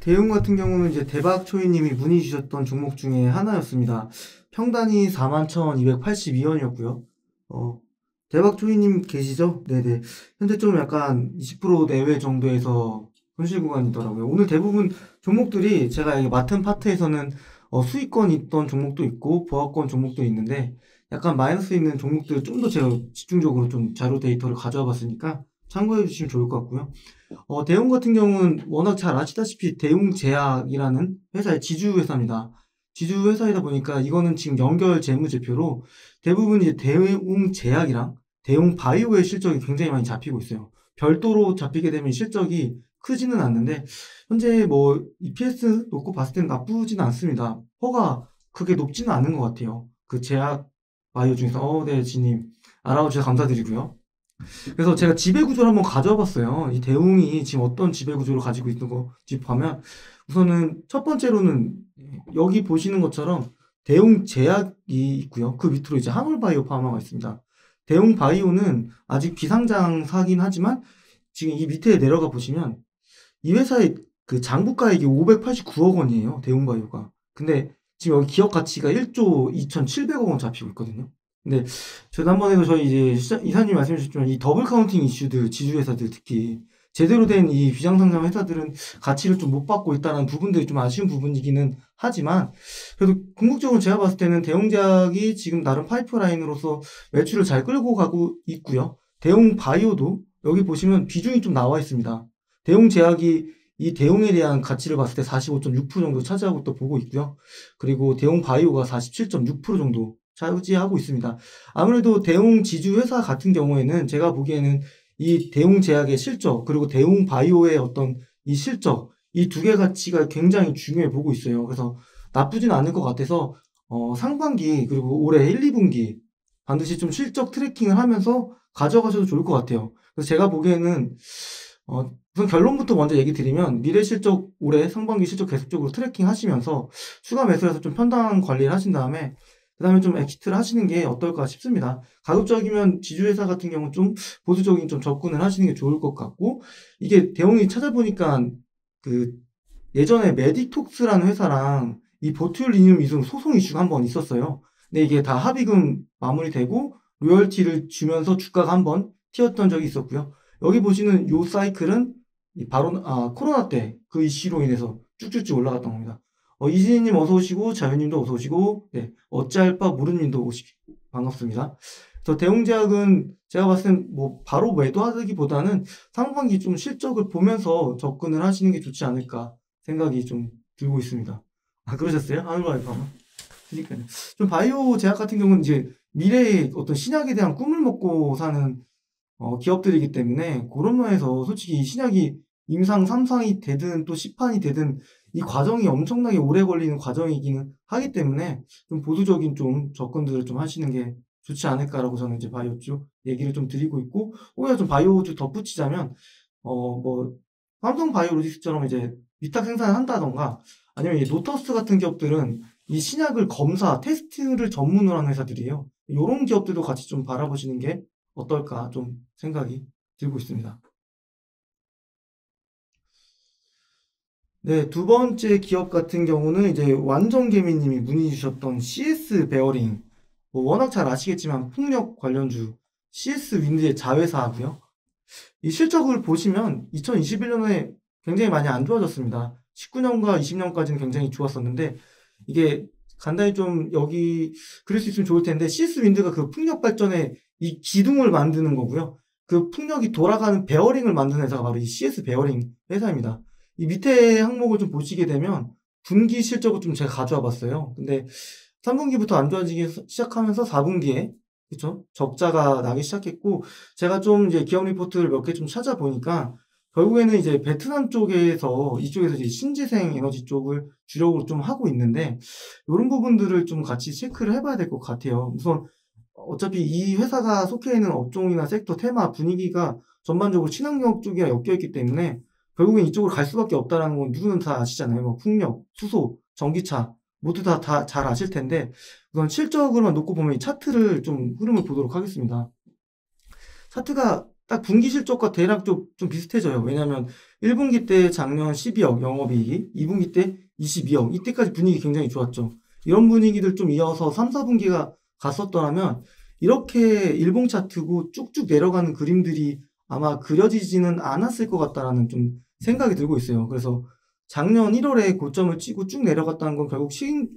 대웅 같은 경우는 이제 대박초이님이 문의 주셨던 종목 중에 하나였습니다. 평단이 41,282원이었고요. 대박초이님 계시죠? 네네. 현재 좀 약간 20% 내외 정도에서 손실 구간이더라고요. 오늘 대부분 종목들이 제가 여기 맡은 파트에서는 수익권 있던 종목도 있고 보합권 종목도 있는데 약간 마이너스 있는 종목들 좀 더 제가 집중적으로 좀 자료 데이터를 가져와 봤으니까 참고해 주시면 좋을 것 같고요. 대웅 같은 경우는 워낙 잘 아시다시피 대웅제약이라는 회사의 지주회사입니다. 지주회사이다 보니까 이거는 지금 연결 재무제표로 대부분 이제 대웅제약이랑 대웅바이오의 실적이 굉장히 많이 잡히고 있어요. 별도로 잡히게 되면 실적이 크지는 않는데 현재 뭐 EPS 놓고 봤을 때는 나쁘지는 않습니다. 퍼가 그게 높지는 않은 것 같아요. 그 제약 바이오 중에서 네, 지님 알아주셔서 감사드리고요. 그래서 제가 지배구조를 한번 가져와 봤어요. 이 대웅이 지금 어떤 지배구조를 가지고 있는 건지 보면 우선은 첫 번째로는 여기 보시는 것처럼 대웅제약이 있고요. 그 밑으로 이제 한올바이오 파마가 있습니다. 대웅바이오는 아직 비상장사긴 하지만 지금 이 밑에 내려가 보시면 이 회사의 그 장부가액이 589억 원이에요. 대웅바이오가. 근데 지금 여기 기업 가치가 1조 2,700억 원 잡히고 있거든요. 근데 지난번에도 저희 이제 이사님 말씀해 주셨지만 이 더블 카운팅 이슈들 지주회사들 특히 제대로 된 이 비상상장 회사들은 가치를 좀 못 받고 있다는 부분들이 좀 아쉬운 부분이기는 하지만 그래도 궁극적으로 제가 봤을 때는 대웅제약이 지금 나름 파이프라인으로서 매출을 잘 끌고 가고 있고요. 대웅바이오도 여기 보시면 비중이 좀 나와 있습니다. 대웅제약이 이 대웅에 대한 가치를 봤을 때 45.6% 정도 차지하고 또 보고 있고요. 그리고 대웅바이오가 47.6% 정도 차지하고 있습니다. 아무래도 대웅 지주회사 같은 경우에는 제가 보기에는 이 대웅제약의 실적 그리고 대웅바이오의 어떤 이 실적 이 두 개 가치가 굉장히 중요해 보고 있어요. 그래서 나쁘진 않을 것 같아서 상반기 그리고 올해 1, 2분기 반드시 좀 실적 트래킹을 하면서 가져가셔도 좋을 것 같아요. 그래서 제가 보기에는 우선 결론부터 먼저 얘기 드리면 미래 실적 올해 상반기 실적 계속적으로 트래킹 하시면서 추가 매수해서 좀 편당 관리를 하신 다음에 그 다음에 좀 엑시트를 하시는 게 어떨까 싶습니다. 가급적이면 지주회사 같은 경우는 좀 보수적인 좀 접근을 하시는 게 좋을 것 같고 이게 대웅이 찾아보니까 그 예전에 메디톡스라는 회사랑 이 보툴리늄 이중 소송 이슈가 한 번 있었어요. 근데 이게 다 합의금 마무리되고 로열티를 주면서 주가가 한 번 튀었던 적이 있었고요. 여기 보시는 요 사이클은 바로 코로나 때 그 이슈로 인해서 쭉쭉쭉 올라갔던 겁니다. 이진희님 어서 오시고 자유님도 어서 오시고 네, 어찌할 바 모르님도 오시기 반갑습니다. 저 대웅제약은 제가 봤을 땐 뭐 바로 매도하기보다는 상반기 좀 실적을 보면서 접근을 하시는 게 좋지 않을까 생각이 좀 들고 있습니다. 그러셨어요? 하늘바이오 그러니까요. 좀 바이오 제약 같은 경우는 이제 미래의 어떤 신약에 대한 꿈을 먹고 사는 기업들이기 때문에 그런 면에서 솔직히 이 신약이 임상 3상이 되든 또 시판이 되든 이 과정이 엄청나게 오래 걸리는 과정이기는 하기 때문에 좀 보수적인 좀 접근들을 좀 하시는 게 좋지 않을까라고 저는 이제 바이오주 얘기를 좀 드리고 있고 오히려 좀 바이오주 덧붙이자면 뭐 삼성 바이오로직스처럼 이제 위탁 생산을 한다던가 아니면 이 노터스 같은 기업들은 이 신약을 검사 테스트를 전문으로 하는 회사들이에요. 이런 기업들도 같이 좀 바라보시는 게 어떨까 좀 생각이 들고 있습니다. 네, 두 번째 기업 같은 경우는 이제 완전개미님이 문의 주셨던 CS 베어링. 뭐 워낙 잘 아시겠지만 풍력 관련주 CS 윈드의 자회사하고요. 이 실적을 보시면 2021년에 굉장히 많이 안 좋아졌습니다. 19년과 20년까지는 굉장히 좋았었는데 이게 간단히 좀 여기 그릴 수 있으면 좋을 텐데 CS 윈드가 그 풍력 발전에 이 기둥을 만드는 거고요. 그 풍력이 돌아가는 베어링을 만드는 회사가 바로 이 CS 베어링 회사입니다. 이 밑에 항목을 좀 보시게 되면 분기 실적을 좀 제가 가져와 봤어요. 근데 3분기부터 안 좋아지기 시작하면서 4분기에 그쵸? 적자가 나기 시작했고 제가 좀 이제 기업 리포트를 몇 개 좀 찾아보니까 결국에는 이제 베트남 쪽에서 이쪽에서 이제 신재생 에너지 쪽을 주력으로 좀 하고 있는데 이런 부분들을 좀 같이 체크를 해봐야 될 것 같아요. 우선 어차피 이 회사가 속해 있는 업종이나 섹터 테마 분위기가 전반적으로 친환경 쪽이랑 엮여 있기 때문에 결국엔 이쪽으로 갈 수밖에 없다라는 건 누구는 다 아시잖아요. 뭐 풍력, 수소, 전기차 모두 다 잘 아실 텐데 우선 실적으로만 놓고 보면 이 차트를 좀 흐름을 보도록 하겠습니다. 차트가 딱 분기 실적과 대략 좀 비슷해져요. 왜냐면 1분기 때 작년 12억 영업이익이, 2분기 때 22억, 이때까지 분위기 굉장히 좋았죠. 이런 분위기들 좀 이어서 3, 4분기가 갔었더라면 이렇게 일봉 차트고 쭉쭉 내려가는 그림들이 아마 그려지지는 않았을 것 같다라는 좀 생각이 들고 있어요. 그래서 작년 1월에 고점을 치고 쭉 내려갔다는 건 결국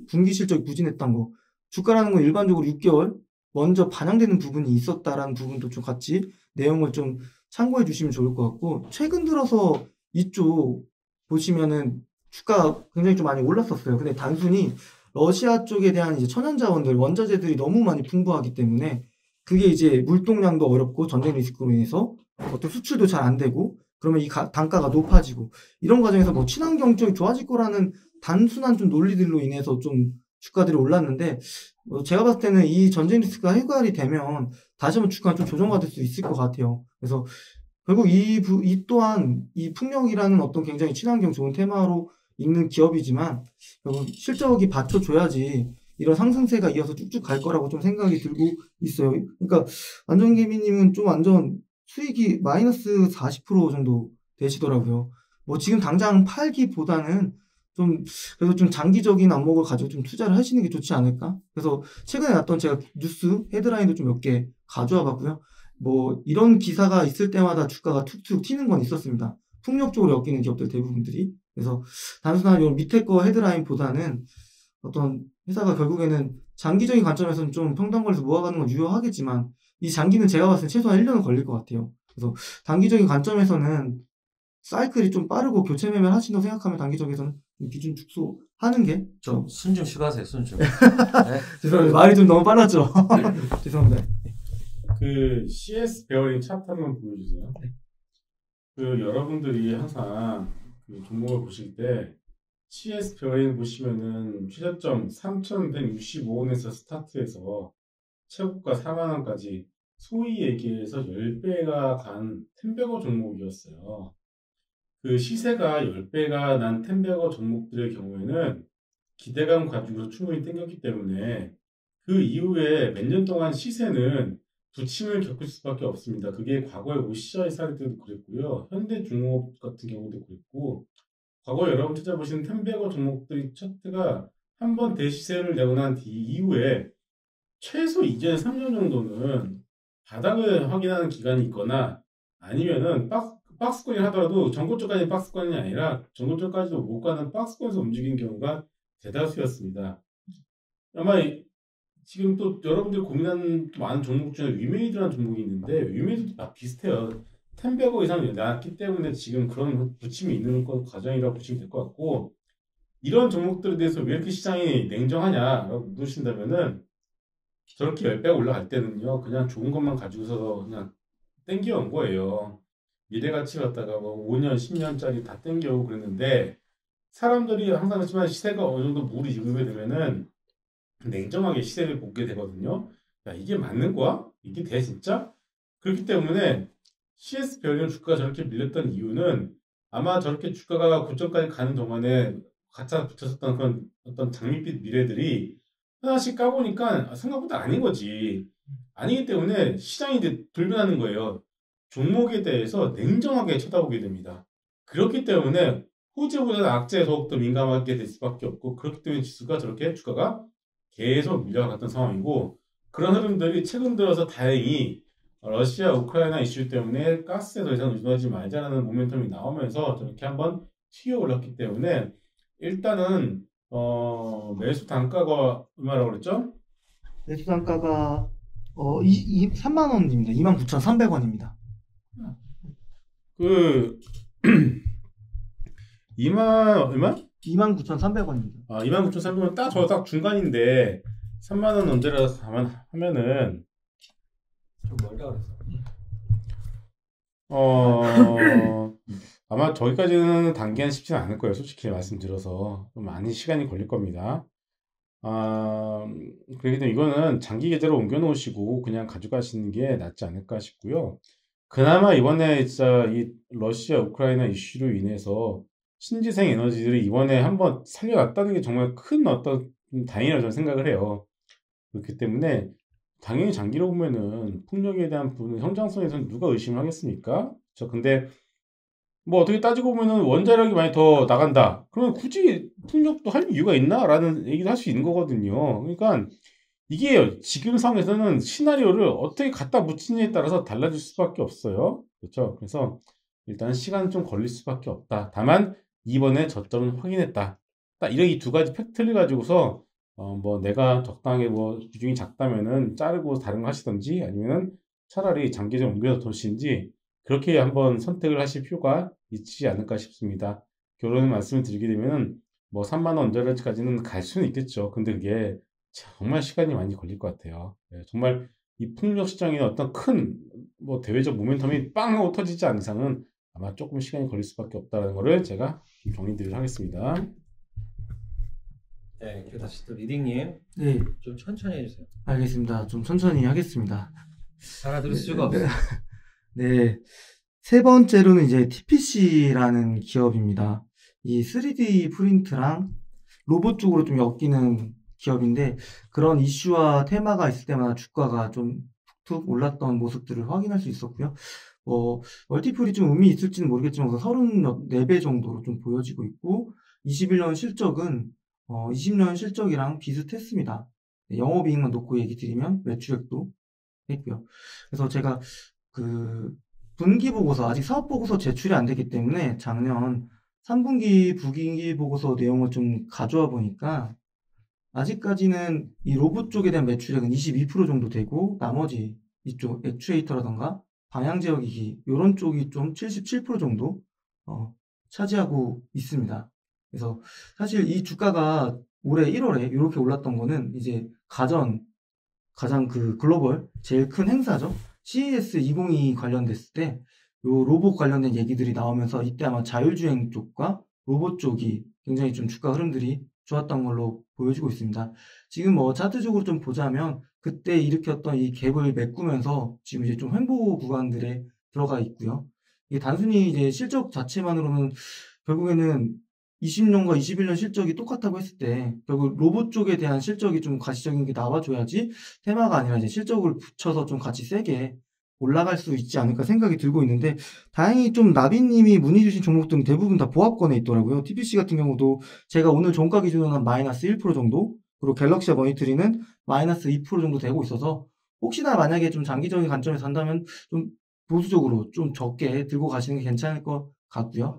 분기 실적이 부진했던 거. 주가라는 건 일반적으로 6개월 먼저 반영되는 부분이 있었다라는 부분도 좀 같이 내용을 좀 참고해 주시면 좋을 것 같고, 최근 들어서 이쪽 보시면은 주가가 굉장히 좀 많이 올랐었어요. 근데 단순히 러시아 쪽에 대한 이제 천연자원들, 원자재들이 너무 많이 풍부하기 때문에 그게 이제 물동량도 어렵고 전쟁 리스크로 인해서 어떤 수출도 잘 안 되고 그러면 이 단가가 높아지고 이런 과정에서 뭐 친환경 쪽이 좋아질 거라는 단순한 좀 논리들로 인해서 좀 주가들이 올랐는데 제가 봤을 때는 이 전쟁 리스크가 해결이 되면 다시 한번 주가가 좀 조정받을 수 있을 것 같아요. 그래서 결국 이 또한 이 풍력이라는 어떤 굉장히 친환경 좋은 테마로 있는 기업이지만 결국 실적이 받쳐줘야지 이런 상승세가 이어서 쭉쭉 갈 거라고 좀 생각이 들고 있어요. 그러니까 안전개미님은 좀 완전 수익이 마이너스 40% 정도 되시더라고요. 뭐 지금 당장 팔기보다는 좀 그래도 좀 장기적인 안목을 가지고 좀 투자를 하시는 게 좋지 않을까? 그래서 최근에 났던 제가 뉴스 헤드라인도 좀 몇 개 가져와 봤고요. 뭐 이런 기사가 있을 때마다 주가가 툭툭 튀는 건 있었습니다. 풍력적으로 엮이는 기업들 대부분들이. 그래서 단순한 요 밑에 거 헤드라인보다는 어떤 회사가 결국에는 장기적인 관점에서는 좀 평단거리에서 모아가는 건 유효하겠지만 이 장기는 제가 봤을 때 최소한 1년은 걸릴 것 같아요. 그래서 단기적인 관점에서는 사이클이 좀 빠르고 교체 매매를 하신다고 생각하면 단기적에서는 비중 축소하는 게 좀 순좀 쉬가세요, 순좀. 네? 죄송합니다. 말이 좀 너무 빨랐죠. 죄송합니다. 그 CS 베어링 차트 한번 보여주세요. 네. 그 여러분들이 항상 그 종목을 보실 때 CS 베어링 보시면은 최저점 3,165원에서 스타트해서 최고가 4만 원까지 소위 얘기해서 10배가 간 템베거 종목이었어요. 그 시세가 10배가 난 템베거 종목들의 경우에는 기대감 가지고 충분히 땡겼기 때문에 그 이후에 몇 년 동안 시세는 부침을 겪을 수밖에 없습니다. 그게 과거에 OCI 살 때도 그랬고요. 현대중공업 같은 경우도 그랬고, 과거 여러분 찾아보시는 템베거 종목들의 차트가 한번 대시세를 내고 난 이후에 최소 이전에 3년 정도는 바닥을 확인하는 기간이 있거나 아니면은 박스권이 하더라도 전고점까지 박스권이 아니라 전고점까지도 못 가는 박스권에서 움직이는 경우가 대다수였습니다. 아마 지금 또 여러분들이 고민하는 많은 종목 중에 위메이드라는 종목이 있는데 위메이드도 다 비슷해요. 10배거 이상 나왔기 때문에 지금 그런 부침이 있는 과정이라고 보시면 될 것 같고, 이런 종목들에 대해서 왜 이렇게 시장이 냉정하냐라고 묻으신다면은 저렇게 10배가 올라갈 때는요 그냥 좋은 것만 가지고서 그냥 땡겨온 거예요. 미래가치 갖다가 뭐 5년, 10년짜리 다 땡겨오고 그랬는데, 사람들이 항상 그렇지만 시세가 어느 정도 무리 지르게 되면은 냉정하게 시세를 보게 되거든요. 야, 이게 맞는 거야? 이게 돼 진짜? 그렇기 때문에 CS 별년 주가가 저렇게 밀렸던 이유는 아마 저렇게 주가가 고점까지 가는 동안에 가짜 붙였었던 그런 어떤 장밋빛 미래들이 하나씩 까보니까 생각보다 아닌 거지. 아니기 때문에 시장이 이제 돌변하는 거예요. 종목에 대해서 냉정하게 쳐다보게 됩니다. 그렇기 때문에 호재보다는 악재에 더욱더 민감하게 될 수밖에 없고, 그렇기 때문에 지수가 저렇게 주가가 계속 밀려갔던 상황이고, 그런 흐름들이 최근 들어서 다행히 러시아 우크라이나 이슈 때문에 가스에 더 이상 의존하지 말자라는 모멘텀이 나오면서 저렇게 한번 튀어 올랐기 때문에 일단은 매수 단가가 얼마라고 그랬죠? 매수 단가가 3만 원입니다. 29,300원입니다. 그 2만 얼마? 29,300원입니다. 아, 29,300원 딱 중간인데 3만 원 언제라 하면은 좀 멀다 그랬어. 아마 저기까지는 단기간 쉽지는 않을 거예요. 솔직히 말씀드려서 좀 많이 시간이 걸릴 겁니다. 그렇기 때문에 이거는 장기 계좌로 옮겨 놓으시고 그냥 가져가시는 게 낫지 않을까 싶고요. 그나마 이번에 진짜 이 러시아 우크라이나 이슈로 인해서 신재생 에너지들이 이번에 한번 살려놨다는 게 정말 큰 어떤 다행이라고 저는 생각을 해요. 그렇기 때문에 당연히 장기로 보면은 풍력에 대한 부분 성장성에서는 누가 의심을 하겠습니까? 근데 뭐 어떻게 따지고 보면은 원자력이 많이 더 나간다. 그러면 굳이 풍력도 할 이유가 있나라는 얘기도 할 수 있는 거거든요. 그러니까 이게 지금 상황에서는 시나리오를 어떻게 갖다 붙이느냐에 따라서 달라질 수밖에 없어요. 그렇죠? 그래서 일단 시간은 좀 걸릴 수밖에 없다. 다만 이번에 저점은 확인했다. 딱 이런 이 두 가지 팩트를 가지고서 뭐 내가 적당하게 뭐 비중이 작다면은 자르고 다른 거 하시던지 아니면은 차라리 장기적으로 옮겨서 도시인지 그렇게 한번 선택을 하실 필요가 있지 않을까 싶습니다. 결론을 말씀을 드리게 되면은 뭐 3만 원 언저리까지는 갈 수는 있겠죠. 근데 그게 정말 시간이 많이 걸릴 것 같아요. 예, 정말 이 풍력 시장에 어떤 큰 뭐 대외적 모멘텀이 빵 하고 터지지 않는 이상은 아마 조금 시간이 걸릴 수밖에 없다는 거를 제가 좀 정리드리도록 하겠습니다. 네, 그리고 다시 또 리딩님 네, 좀 천천히 해주세요. 알겠습니다. 좀 천천히 하겠습니다. 알아들을 수가 없어. 네, 세 번째로는 이제 TPC라는 기업입니다. 이 3D 프린트랑 로봇 쪽으로 좀 엮이는 기업인데 그런 이슈와 테마가 있을 때마다 주가가 좀 툭툭 올랐던 모습들을 확인할 수 있었고요. 멀티플이 좀 의미 있을지는 모르겠지만 34배 정도로 좀 보여지고 있고 21년 실적은 20년 실적이랑 비슷했습니다. 네, 영업이익만 놓고 얘기 드리면 매출액도 했고요. 그래서 제가 그 분기 보고서 아직 사업 보고서 제출이 안 됐기 때문에 작년 3분기 분기 보고서 내용을 좀 가져와 보니까 아직까지는 이 로봇 쪽에 대한 매출액은 22% 정도 되고 나머지 이쪽 액추에이터라던가 방향제어기기 이런 쪽이 좀 77% 정도 차지하고 있습니다. 그래서 사실 이 주가가 올해 1월에 이렇게 올랐던 거는 이제 가장 그 글로벌 제일 큰 행사죠. CES 2022 관련됐을 때 요 로봇 관련된 얘기들이 나오면서 이때 아마 자율주행 쪽과 로봇 쪽이 굉장히 좀 주가 흐름들이 좋았던 걸로 보여지고 있습니다. 지금 뭐 차트적으로 좀 보자면 그때 일으켰던 이 갭을 메꾸면서 지금 이제 좀 횡보 구간들에 들어가 있고요. 이게 단순히 이제 실적 자체만으로는 결국에는 20년과 21년 실적이 똑같다고 했을 때 결국 로봇 쪽에 대한 실적이 좀 가시적인 게 나와줘야지 테마가 아니라 이제 실적을 붙여서 좀 같이 세게 올라갈 수 있지 않을까 생각이 들고 있는데 다행히 좀 나비님이 문의 주신 종목들은 대부분 다 보합권에 있더라고요. TPC 같은 경우도 제가 오늘 종가 기준으로 한 마이너스 1% 정도 그리고 갤럭시와 머니터리는 마이너스 2% 정도 되고 있어서 혹시나 만약에 좀 장기적인 관점에서 한다면 좀 보수적으로 좀 적게 들고 가시는 게 괜찮을 것 같고요.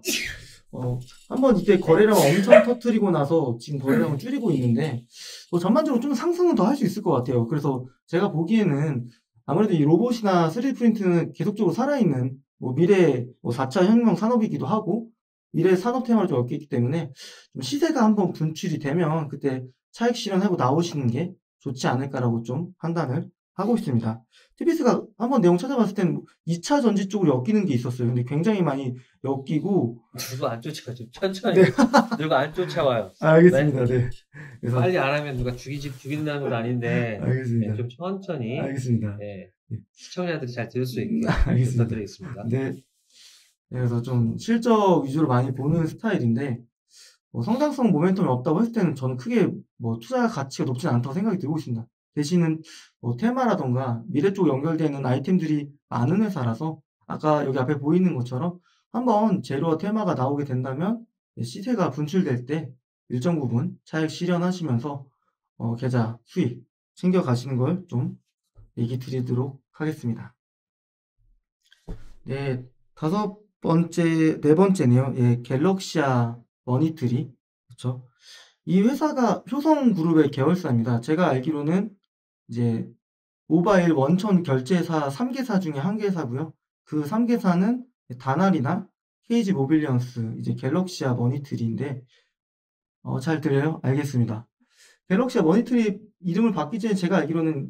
한번 이때 거래량 엄청 터뜨리고 나서 지금 거래량을 줄이고 있는데, 전반적으로 좀 상승은 더 할 수 있을 것 같아요. 그래서 제가 보기에는 아무래도 이 로봇이나 3D 프린트는 계속적으로 살아있는 미래 4차 혁명 산업이기도 하고, 미래 산업 테마를 좀 엮이기 때문에 좀 시세가 한번 분출이 되면 그때 차익 실현하고 나오시는 게 좋지 않을까라고 좀 판단을 하고 있습니다. TBS가 한번 내용 찾아봤을 때는 2차 전지 쪽으로 엮이는 게 있었어요. 근데 굉장히 많이 엮이고. 누가 안 쫓아가, 좀 천천히. 네. 누가 안 쫓아와요. 알겠습니다. 네. 그래서 빨리 안 하면 누가 죽인다는 건 아닌데. 알겠습니다. 네, 좀 천천히. 알겠습니다. 네. 시청자들이 잘 들을 수 있게 알겠습니다. 부탁드리겠습니다. 네. 그래서 좀 실적 위주로 많이 보는 스타일인데, 성장성 모멘텀이 없다고 했을 때는 저는 크게 투자 가치가 높진 않다고 생각이 들고 있습니다. 대신은 테마라던가 미래 쪽 연결되는 아이템들이 많은 회사라서 아까 여기 앞에 보이는 것처럼 한번 재료와 테마가 나오게 된다면 시세가 분출될 때 일정 부분 차익 실현하시면서 계좌 수익 챙겨가시는 걸 좀 얘기 드리도록 하겠습니다. 네, 네 번째네요. 예, 갤럭시아 머니트리. 그렇죠. 이 회사가 효성그룹의 계열사입니다. 제가 알기로는 이제 모바일 원천 결제사 3개사 중에 1개사고요. 그 3개사는 다날이나 KG 모빌리언스, 이제 갤럭시아 머니트리인데 잘 들려요? 알겠습니다. 갤럭시아 머니트리 이름을 바뀌기 전에 제가 알기로는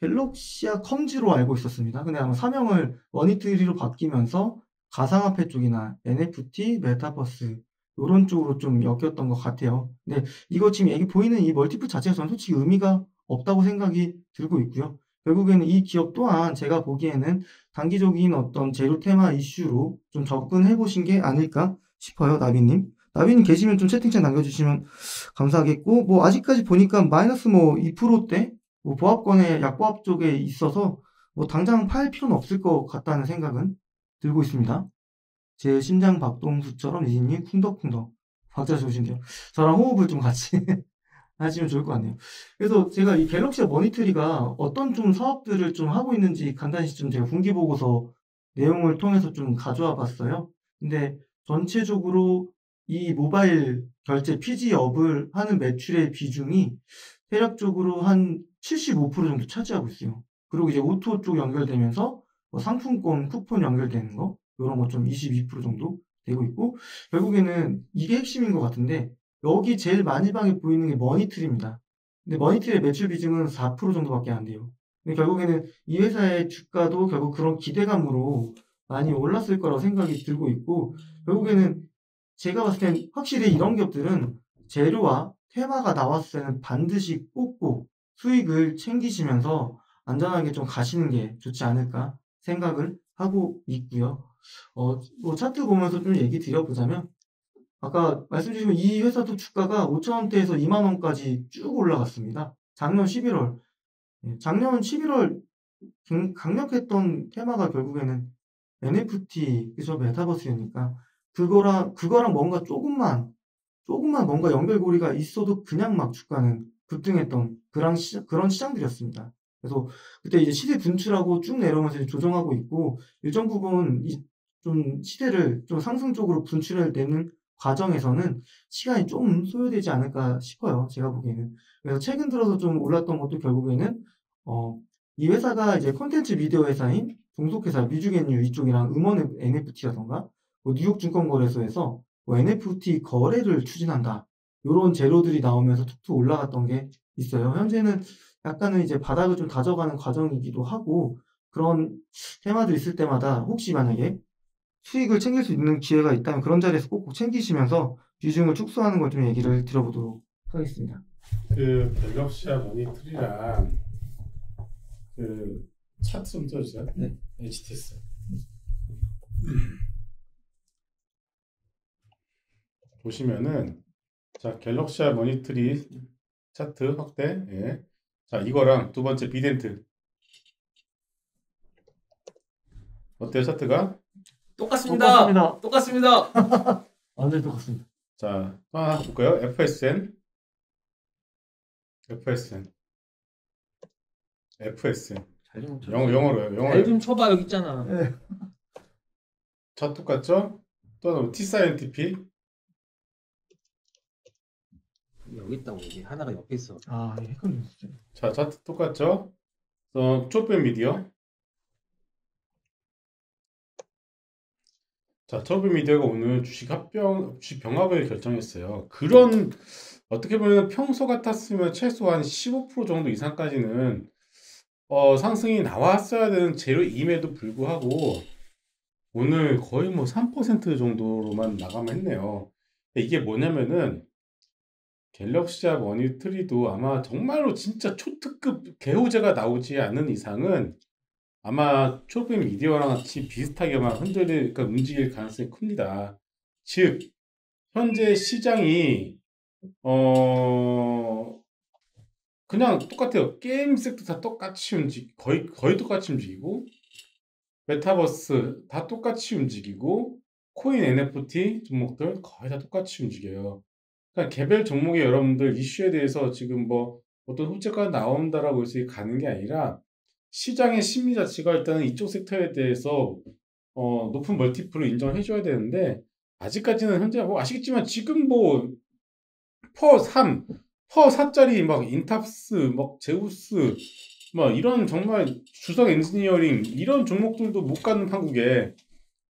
갤럭시아 컴즈로 알고 있었습니다. 근데 아마 사명을 머니트리로 바뀌면서 가상화폐 쪽이나 NFT, 메타버스 이런 쪽으로 좀 엮였던 것 같아요. 근데 이거 지금 여기 보이는 이 멀티플 자체가 저는 솔직히 의미가 없다고 생각이 들고 있고요. 결국에는 이 기업 또한 제가 보기에는 단기적인 어떤 재료 테마 이슈로 좀 접근해 보신 게 아닐까 싶어요. 나비님. 나비님 계시면 좀 채팅창 남겨주시면 감사하겠고, 아직까지 보니까 마이너스 2%대 뭐 보합권의 약보합 쪽에 있어서 뭐 당장 팔 필요는 없을 것 같다는 생각은 들고 있습니다. 제 심장 박동수처럼 이진님 쿵덕쿵덕. 박자 좋으신데요. 저랑 호흡을 좀 같이 하시면 좋을 것 같네요. 그래서 제가 이 갤럭시 머니트리가 어떤 좀 사업들을 좀 하고 있는지 간단히 좀 제가 분기보고서 내용을 통해서 좀 가져와 봤어요. 근데 전체적으로 이 모바일 결제 PG업을 하는 매출의 비중이 대략적으로 한 75% 정도 차지하고 있어요. 그리고 이제 오토 쪽 연결되면서 뭐 상품권, 쿠폰 연결되는 거, 이런 거 좀 22% 정도 되고 있고, 결국에는 이게 핵심인 것 같은데, 여기 제일 마지막에 보이는 게 머니트리입니다. 근데 머니트리의 매출 비중은 4% 정도밖에 안 돼요. 근데 결국에는 이 회사의 주가도 결국 그런 기대감으로 많이 올랐을 거라고 생각이 들고 있고, 결국에는 제가 봤을 땐 확실히 이런 기업들은 재료와 테마가 나왔을 때는 반드시 꼭꼭 수익을 챙기시면서 안전하게 좀 가시는 게 좋지 않을까 생각을 하고 있고요. 뭐 차트 보면서 좀 얘기 드려보자면, 아까 말씀 주신 이 회사도 주가가 5,000원대에서 2만 원까지 쭉 올라갔습니다. 작년 11월. 작년 11월 강력했던 테마가 결국에는 NFT, 그죠? 메타버스니까. 그거랑 뭔가 조금만 뭔가 연결고리가 있어도 그냥 막 주가는 급등했던 그런 시장들이었습니다. 그래서 그때 이제 시세 분출하고 쭉 내려오면서 이제 조정하고 있고, 일정 부분 좀 시세를 좀 상승 쪽으로 분출해내는 과정에서는 시간이 좀 소요되지 않을까 싶어요. 제가 보기에는. 그래서 최근 들어서 좀 올랐던 것도 결국에는, 이 회사가 이제 콘텐츠 미디어 회사인 종속회사 뮤직앤유 이쪽이랑 음원 NFT라던가, 뭐 뉴욕 증권거래소에서 뭐 NFT 거래를 추진한다. 요런 재료들이 나오면서 툭툭 올라갔던 게 있어요. 현재는 약간은 이제 바닥을 좀 다져가는 과정이기도 하고, 그런 테마들 있을 때마다 혹시 만약에 수익을 챙길 수 있는 기회가 있다면 그런 자리에서 꼭 챙기시면서 비중을 축소하는 걸 좀 얘기를 드려보도록 하겠습니다. 그 갤럭시아 머니트리랑 그 차트 좀 띄워주세요. 네. HTS. 보시면은 자 갤럭시아 머니트리 차트 확대. 예. 자 이거랑 두 번째 비덴트 어때요 차트가? 똑같습니다. 똑같습니다. 완전 똑같습니다. 자 또 하나 볼까요? FSN 영어로요. 잘 좀 쳐봐 여기 있잖아. 네. 차 똑같죠? 또 하나 T사이언티픽 여기 있다고 여기 하나가 옆에 있어. 아, 이게 헷갈렸어요. 자 차트 똑같죠? 초점 미디어 자, 터보미디어가 오늘 주식 병합을 결정했어요. 그런 어떻게 보면 평소 같았으면 최소한 15% 정도 이상까지는 상승이 나왔어야 되는 재료임에도 불구하고 오늘 거의 뭐 3% 정도로만 마감했네요. 이게 뭐냐면은 갤럭시아 머니트리도 아마 정말로 진짜 초특급 개호제가 나오지 않는 이상은 아마 초보 미디어랑 같이 비슷하게만 그러니까 움직일 가능성이 큽니다. 즉 현재 시장이 그냥 똑같아요. 게임 섹터 다 똑같이 거의 똑같이 움직이고 메타버스 다 똑같이 움직이고 코인 NFT 종목들 거의 다 똑같이 움직여요. 그러니까 개별 종목의 여러분들 이슈에 대해서 지금 뭐 어떤 흡재가 나온다라고 해서 가는 게 아니라 시장의 심리 자체가 일단은 이쪽 섹터에 대해서 높은 멀티플을 인정을 해줘야 되는데 아직까지는 현재 뭐 아시겠지만 지금 뭐 퍼3, 퍼4짜리 막 인탑스, 막 제우스 막 이런 정말 주석 엔지니어링 이런 종목들도 못 가는 한국에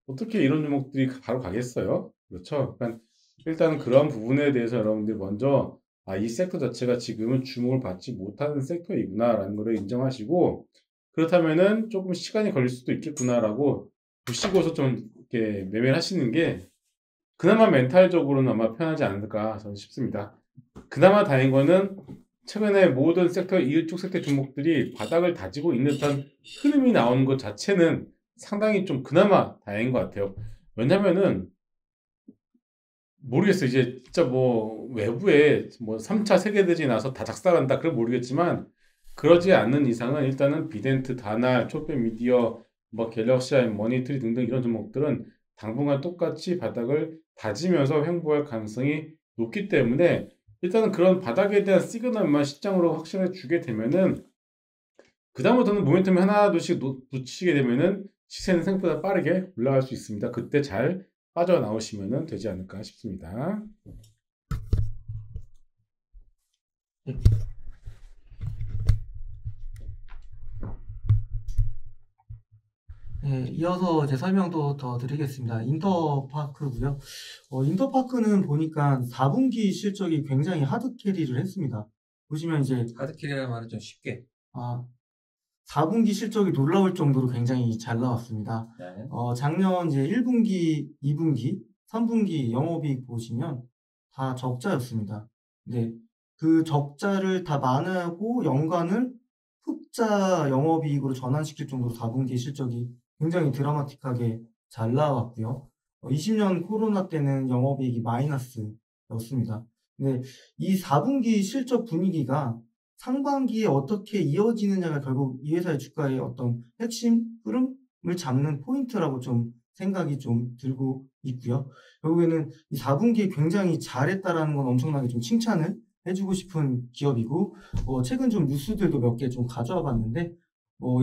어떻게 이런 종목들이 바로 가겠어요? 그렇죠? 그러니까 일단은 그런 부분에 대해서 여러분들이 먼저 이 섹터 자체가 지금은 주목을 받지 못하는 섹터이구나라는 것을 인정하시고 그렇다면은 조금 시간이 걸릴 수도 있겠구나라고 보시고서 좀 이렇게 매매를 하시는 게 그나마 멘탈적으로는 아마 편하지 않을까 저는 싶습니다. 그나마 다행인 거는 최근에 모든 섹터 이쪽 섹터 종목들이 바닥을 다지고 있는 듯한 흐름이 나오는 것 자체는 상당히 좀 그나마 다행인 것 같아요. 왜냐면은 모르겠어요. 이제 진짜 뭐 외부에 뭐 3차 세계대전이 나서 다 작살난다 그건 모르겠지만 그러지 않는 이상은 일단은 비덴트, 다날, 초뼈미디어, 뭐 갤럭시 아이, 머니터리 등등 이런 종목들은 당분간 똑같이 바닥을 다지면서 횡보할 가능성이 높기 때문에 일단은 그런 바닥에 대한 시그널만 시장으로 확실하게 주게 되면은 그다음부터는 모멘텀이 하나둘씩 놓치게 되면은 시세는 생각보다 빠르게 올라갈 수 있습니다. 그때 잘 빠져나오시면 되지 않을까 싶습니다. 네, 이어서 제 설명도 더 드리겠습니다. 인터파크고요. 인터파크는 보니까 4분기 실적이 굉장히 하드 캐리를 했습니다. 보시면 이제 하드캐리라는 말은 좀 쉽게. 4분기 실적이 놀라울 정도로 굉장히 잘 나왔습니다. 네. 작년 이제 1분기, 2분기, 3분기 영업이익 보시면 다 적자였습니다. 근데 그 적자를 다 만회하고 연간을 흑자 영업이익으로 전환시킬 정도로 4분기 실적이 굉장히 드라마틱하게 잘 나왔고요. 20년 코로나 때는 영업이익이 마이너스였습니다. 근데 이 4분기 실적 분위기가 상반기에 어떻게 이어지느냐가 결국 이 회사의 주가의 어떤 핵심 흐름을 잡는 포인트라고 좀 생각이 좀 들고 있고요. 결국에는 이 4분기에 굉장히 잘했다라는 건 엄청나게 좀 칭찬을 해주고 싶은 기업이고, 최근 좀 뉴스들도 몇 개 좀 가져와 봤는데,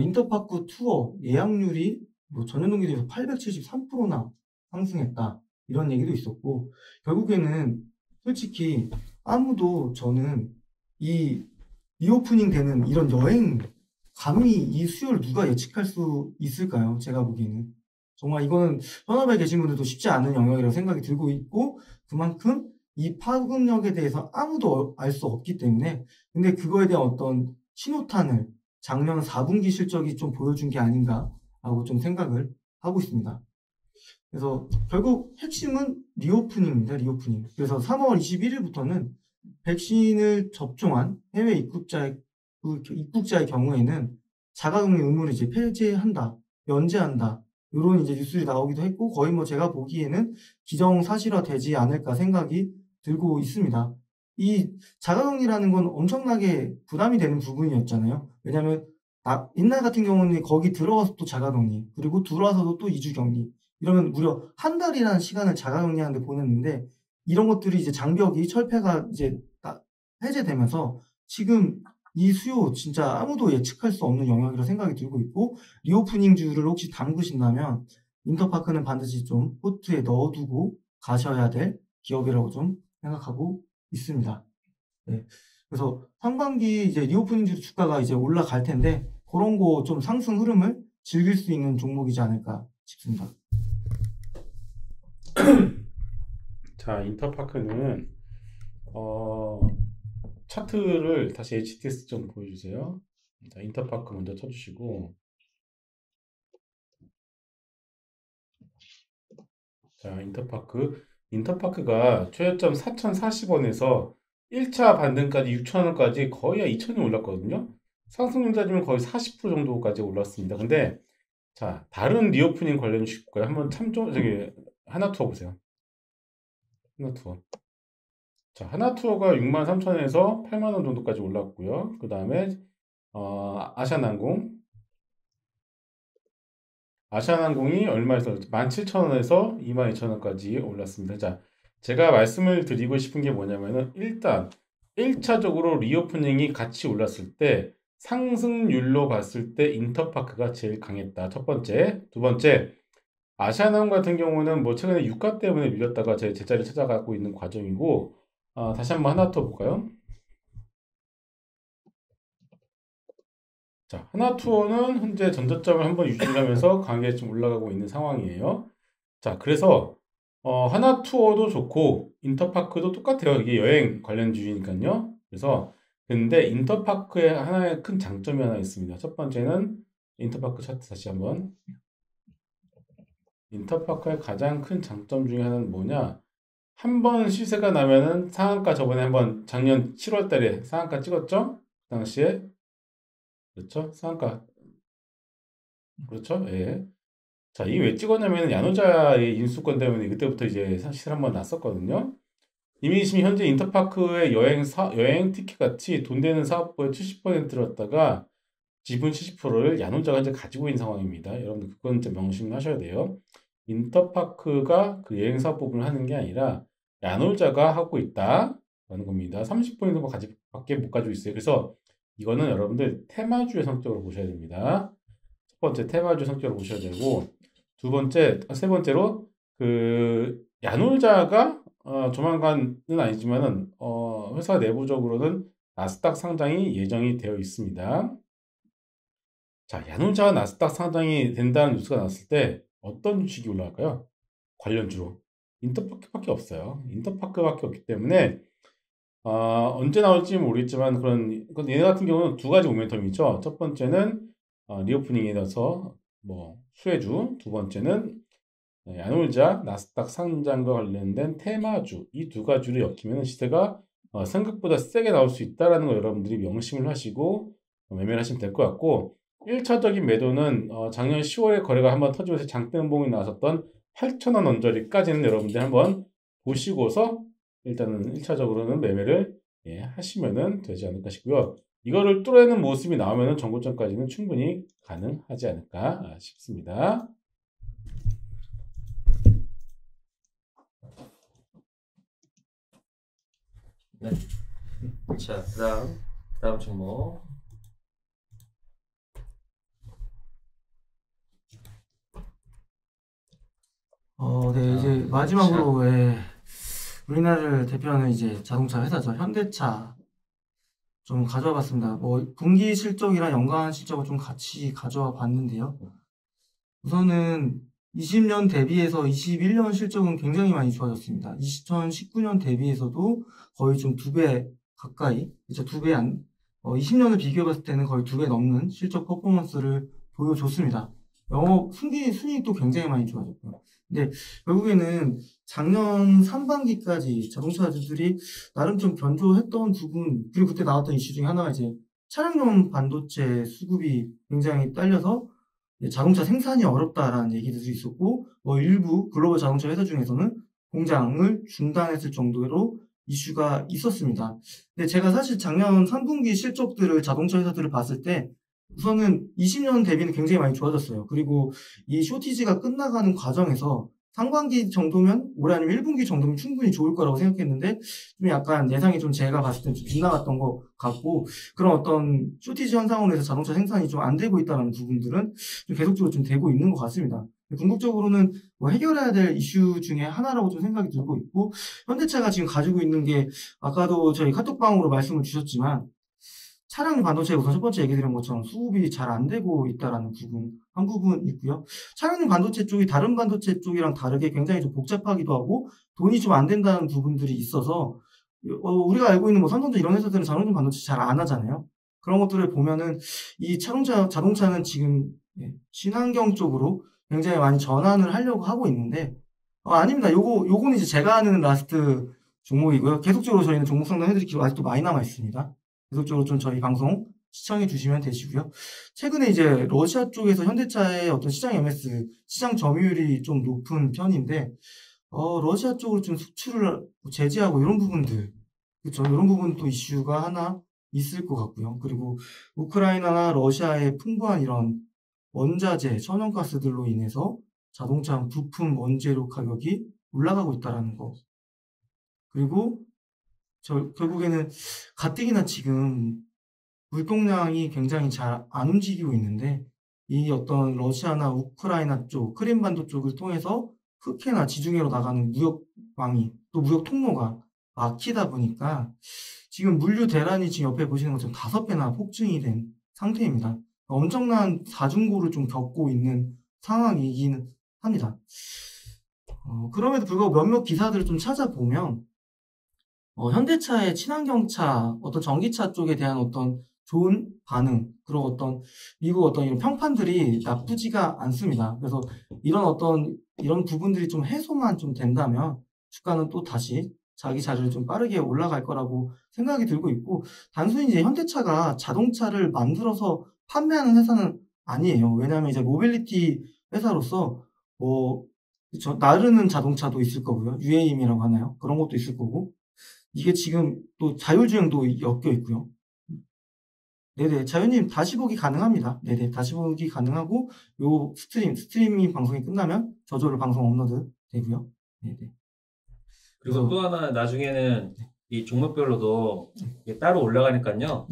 인터파크 투어 예약률이 전년 동기 대비해서 873%나 상승했다. 이런 얘기도 있었고, 결국에는 솔직히 아무도 저는 이 리오프닝 되는 이런 여행, 감히 이 수요를 누가 예측할 수 있을까요? 제가 보기에는. 정말 이거는 현업에 계신 분들도 쉽지 않은 영역이라고 생각이 들고 있고, 그만큼 이 파급력에 대해서 아무도 알 수 없기 때문에, 근데 그거에 대한 어떤 신호탄을 작년 4분기 실적이 좀 보여준 게 아닌가라고 좀 생각을 하고 있습니다. 그래서 결국 핵심은 리오프닝입니다. 리오프닝. 그래서 3월 21일부터는 백신을 접종한 해외 입국자의 경우에는 자가격리 의무를 이제 폐지한다, 면제한다, 이런 이제 뉴스들이 나오기도 했고, 거의 뭐 제가 보기에는 기정사실화 되지 않을까 생각이 들고 있습니다. 이 자가격리라는 건 엄청나게 부담이 되는 부분이었잖아요. 왜냐면 옛날 같은 경우는 거기 들어가서 또 자가격리, 그리고 들어와서도 또 2주 격리, 이러면 무려 한 달이라는 시간을 자가격리하는데 보냈는데, 이런 것들이 이제 장벽이 철폐가 이제 해제되면서 지금 이 수요 진짜 아무도 예측할 수 없는 영역이라 생각이 들고 있고, 리오프닝주를 혹시 담그신다면 인터파크는 반드시 좀 포트에 넣어두고 가셔야 될 기업이라고 좀 생각하고 있습니다. 네. 그래서 상반기 이제 리오프닝주 주가가 이제 올라갈 텐데, 그런 거 좀 상승 흐름을 즐길 수 있는 종목이지 않을까 싶습니다. 자, 인터파크는 차트를 다시 HTS 좀 보여주세요. 자, 인터파크 먼저 쳐주시고, 자, 인터파크가 최저점 4,040원에서 1차 반등까지 6,000원까지 거의 2,000원 올랐거든요. 상승률 따지면 거의 40% 정도까지 올랐습니다. 근데 자, 다른 리오프닝 관련 주식과요. 한번 하나투어 보세요. 하나투어. 자, 하나투어가 63,000원에서 80,000원 정도까지 올랐고요. 그 다음에 아시아나항공이 얼마에서 17,000원에서 22,000원까지 올랐습니다. 자, 제가 말씀을 드리고 싶은 게 뭐냐면은 일단 1차적으로 리오프닝이 같이 올랐을 때 상승률로 봤을 때 인터파크가 제일 강했다. 첫 번째. 두 번째, 아시아나항공 같은 경우는 뭐 최근에 유가 때문에 밀렸다가 제 제자리를 찾아가고 있는 과정이고, 다시 한번 하나 더 볼까요? 자, 하나투어는 현재 전저점을 한번 유지하면서 강하게 좀 올라가고 있는 상황이에요. 자, 그래서 하나투어도 좋고 인터파크도 똑같아요. 이게 여행 관련주의니까요. 그래서 근데 인터파크의 하나의 큰 장점이 하나 있습니다. 첫 번째는 인터파크 차트 다시 한번. 인터파크의 가장 큰 장점 중에 하나는 뭐냐? 한 번 시세가 나면은 상한가 저번에 한번 작년 7월 달에 상한가 찍었죠? 그 당시에 그렇죠? 상한가 그렇죠? 예. 자, 이게 왜 찍었냐면 야노자의 인수권 때문에 그때부터 이제 시세 한번 났었거든요. 이민심이 현재 인터파크의 여행 티켓 같이 돈 되는 사업부의 70%를 갖다가 지분 70%를 야놀자가 현재 가지고 있는 상황입니다. 여러분들 그건 좀 명심하셔야 돼요. 인터파크가 그 여행 사업 부분을 하는 게 아니라 야놀자가 하고 있다라는 겁니다. 30%만 밖에 못 가지고 있어요. 그래서 이거는 여러분들 테마주의 성격으로 보셔야 됩니다. 첫 번째 테마주의 성격으로 보셔야 되고 세 번째로 그 야놀자가 조만간은 아니지만은 회사 내부적으로는 나스닥 상장이 예정이 되어 있습니다. 자, 야놀자가 나스닥 상장이 된다는 뉴스가 났을 때 어떤 주식이 올라갈까요? 관련주로 인터파크밖에 없어요. 인터파크밖에 없기 때문에 언제 나올지 모르겠지만 얘네 같은 경우는 두 가지 모멘텀이죠. 첫 번째는 리오프닝에 대해서 뭐 수혜주, 두 번째는 야놀자 나스닥 상장과 관련된 테마주, 이 두 가지를 엮이면 시세가 생각보다 세게 나올 수 있다는 걸 여러분들이 명심을 하시고 매매를 하시면 될 것 같고 1차적인 매도는 작년 10월에 거래가 한번 터지면서 장대음봉이 나왔었던 8,000원 언저리까지는 여러분들 한번 보시고서 일단은 1차적으로는 매매를 하시면 되지 않을까 싶고요. 이거를 뚫어내는 모습이 나오면 정고점까지는 충분히 가능하지 않을까 싶습니다. 네. 자, 그다음 종목. 네, 이제 마지막으로 우리나라를 대표하는 이제 자동차 회사죠. 현대차 좀 가져와 봤습니다. 뭐 분기 실적이랑 연간 실적을 좀 같이 가져와 봤는데요. 우선은 20년 대비해서 21년 실적은 굉장히 많이 좋아졌습니다. 2019년 대비해서도 거의 좀 2배 가까이, 이제 2배 20년을 비교해 봤을 때는 거의 2배 넘는 실적 퍼포먼스를 보여줬습니다. 영업 순이익도 굉장히 많이 좋아졌고요. 근데 결국에는 작년 상반기까지 자동차주들이 나름 좀 견조했던 부분, 그리고 그때 나왔던 이슈 중에 하나가 이제 차량용 반도체 수급이 굉장히 딸려서 자동차 생산이 어렵다라는 얘기들도 있었고, 뭐 일부 글로벌 자동차 회사 중에서는 공장을 중단했을 정도로 이슈가 있었습니다. 근데 제가 사실 작년 3분기 실적들을 자동차 회사들을 봤을 때 우선은 20년 대비는 굉장히 많이 좋아졌어요. 그리고 이 쇼티지가 끝나가는 과정에서 상반기 정도면 올해 아니면 1분기 정도면 충분히 좋을 거라고 생각했는데 좀 약간 예상이 좀 제가 봤을 때 좀 빗나갔던 것 같고, 그런 어떤 쇼티지 현상으로 해서 자동차 생산이 좀 안 되고 있다는 부분들은 좀 계속적으로 좀 되고 있는 것 같습니다. 궁극적으로는 뭐 해결해야 될 이슈 중에 하나라고 좀 생각이 들고 있고, 현대차가 지금 가지고 있는 게 아까도 저희 카톡방으로 말씀을 주셨지만 차량 반도체에 우선 첫 번째 얘기 드린 것처럼 수급이 잘 안 되고 있다라는 한 부분 있고요. 차량용 반도체 쪽이 다른 반도체 쪽이랑 다르게 굉장히 좀 복잡하기도 하고 돈이 좀 안 된다는 부분들이 있어서 우리가 알고 있는 뭐 삼성전 이런 회사들은 자동차 반도체 잘 안 하잖아요. 그런 것들을 보면은 이 자동차는 지금 친환경 쪽으로 굉장히 많이 전환을 하려고 하고 있는데 아닙니다. 요거는 이제 제가 아는 라스트 종목이고요. 계속적으로 저희는 종목 상담해드릴 기회가 아직도 많이 남아 있습니다. 계속적으로 좀 저희 방송 시청해 주시면 되시고요. 최근에 이제 러시아 쪽에서 현대차의 어떤 시장 MS, 시장 점유율이 좀 높은 편인데, 러시아 쪽으로 좀 수출을 제재하고 이런 부분들, 그렇죠. 이런 부분 또 이슈가 하나 있을 것 같고요. 그리고 우크라이나나 러시아의 풍부한 이런 원자재, 천연가스들로 인해서 자동차 부품 원재료 가격이 올라가고 있다는 거. 그리고 결국에는 가뜩이나 지금 물동량이 굉장히 잘 안 움직이고 있는데 이 어떤 러시아나 우크라이나 쪽, 크림반도 쪽을 통해서 흑해나 지중해로 나가는 무역망이 또 무역 통로가 막히다 보니까 지금 물류 대란이 지금 옆에 보시는 것처럼 5배나 폭증이 된 상태입니다. 엄청난 사중고를 좀 겪고 있는 상황이기는 합니다. 그럼에도 불구하고 몇몇 기사들을 좀 찾아보면 현대차의 친환경차, 어떤 전기차 쪽에 대한 어떤 좋은 반응, 그리고 어떤 미국 어떤 이런 평판들이 나쁘지가 않습니다. 그래서 이런 부분들이 좀 해소만 좀 된다면 주가는 또 다시 자기 자리를 좀 빠르게 올라갈 거라고 생각이 들고 있고, 단순히 이제 현대차가 자동차를 만들어서 판매하는 회사는 아니에요. 왜냐하면 이제 모빌리티 회사로서 나르는 자동차도 있을 거고요. UAM이라고 하나요? 그런 것도 있을 거고, 이게 지금 또 자율주행도 엮여 있고요. 네네, 자유님 다시 보기 가능합니다. 네네, 다시 보기 가능하고, 요 스트리밍 방송이 끝나면 저절로 방송 업로드 되고요. 네네. 그리고 또 하나 나중에는 이 종목별로도 이게 따로 올라가니까요.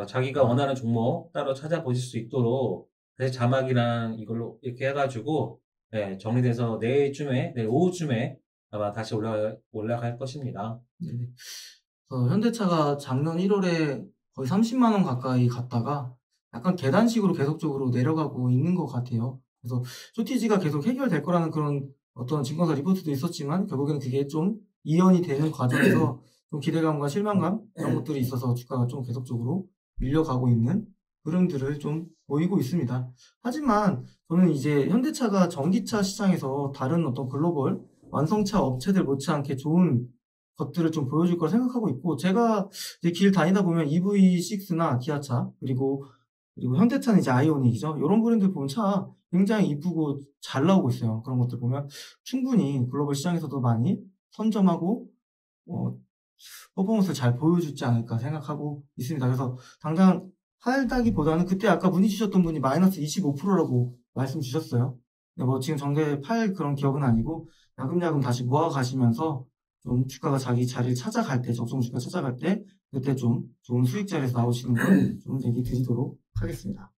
자기가 원하는 종목 따로 찾아보실 수 있도록 다시 자막이랑 이걸로 이렇게 해가지고 네, 정리돼서 내일 오후쯤에 아마 다시 올라갈 것입니다. 네네. 현대차가 작년 1월에 거의 30만 원 가까이 갔다가 약간 계단식으로 계속적으로 내려가고 있는 것 같아요. 그래서 쇼티지가 계속 해결될 거라는 그런 어떤 증권사 리포트도 있었지만 결국에는 그게 좀 이연이 되는 과정에서 좀 기대감과 실망감 이런 것들이 있어서 주가가 좀 계속적으로 밀려가고 있는 흐름들을 좀 보이고 있습니다. 하지만 저는 이제 현대차가 전기차 시장에서 다른 어떤 글로벌 완성차 업체들 못지않게 좋은 것들을 좀 보여줄 걸 생각하고 있고, 제가 이제 길 다니다 보면 EV6나 기아차, 그리고 현대차는 이제 아이오닉이죠. 이런 브랜드 보면 차 굉장히 이쁘고 잘 나오고 있어요. 그런 것들 보면 충분히 글로벌 시장에서도 많이 선점하고, 퍼포먼스를 잘 보여주지 않을까 생각하고 있습니다. 그래서 당장 팔다기보다는 그때 아까 문의 주셨던 분이 마이너스 25%라고 말씀 주셨어요. 근데 뭐 지금 정대 팔 그런 기업은 아니고 야금야금 다시 모아가시면서 좀 주가가 자기 자리를 찾아갈 때, 적정 주가 찾아갈 때, 그때 좀 좋은 수익 자리에서 나오시는 걸 좀 얘기 드리도록 하겠습니다.